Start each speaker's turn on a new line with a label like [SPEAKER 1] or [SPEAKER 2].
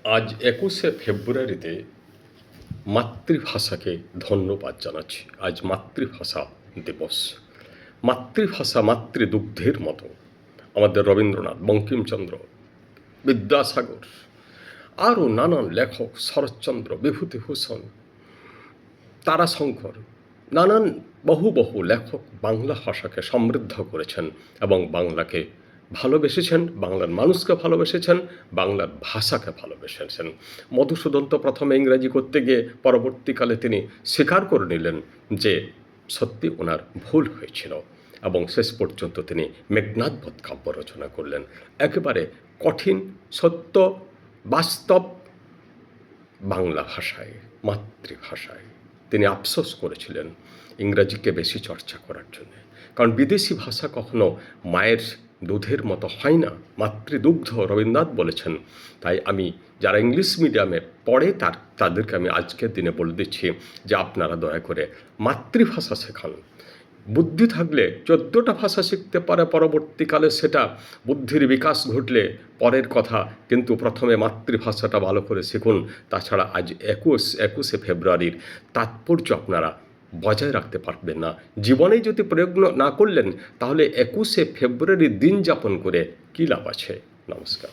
[SPEAKER 1] আজ ২১শে ফেব্রুয়ারিতে মাতৃভাষাকে ধন্যবাদ জানাচ্ছি। আজ মাতৃভাষা দিবস। মাতৃভাষা মাতৃদুগ্ধের মতো। আমাদের রবীন্দ্রনাথ, বঙ্কিমচন্দ্র, বিদ্যাসাগর, আরও নানান লেখক, শরৎচন্দ্র, বিভূতিভূষণ, তারাশঙ্কর, নানান বহু লেখক বাংলা ভাষাকে সমৃদ্ধ করেছেন এবং বাংলাকে ভালোবেসেছেন, বাংলার মানুষকে ভালোবেসেছেন, বাংলার ভাষাকে ভালোবেসেছেন। মধুসূদন তো প্রথমে ইংরাজি করতে গিয়ে পরবর্তীকালে তিনি স্বীকার করে নিলেন যে সত্যি ওনার ভুল হয়েছিল এবং শেষ পর্যন্ত তিনি মেঘনাদবধ কাব্য রচনা করলেন। একেবারে কঠিন, সত্য, বাস্তব বাংলা ভাষায়, মাতৃভাষায়। তিনি আফসোস করেছিলেন ইংরাজিকে বেশি চর্চা করার জন্য, কারণ বিদেশি ভাষা কখনো মায়ের দুধের মতো হয় না, মাতৃদুগ্ধ রবীন্দ্রনাথ বলেছেন। তাই আমি যারা ইংলিশ মিডিয়ামে পড়ে তাদেরকে আমি আজকের দিনে বলে দিচ্ছি যে আপনারা দয়া করে মাতৃভাষা শেখান। বুদ্ধি থাকলে 14টা ভাষা শিখতে পারে পরবর্তীকালে, সেটা বুদ্ধির বিকাশ ঘটলে পরের কথা, কিন্তু প্রথমে মাতৃভাষাটা ভালো করে শিখুন। তাছাড়া আজ 21শে ফেব্রুয়ারির তাৎপর্য আপনারা বজায় রাখতে পারবেন না। জীবনে যদি প্রয়োগ না করলেন তাহলে 21শে ফেব্রুয়ারির দিন যাপন করে কী লাভ আছে? নমস্কার।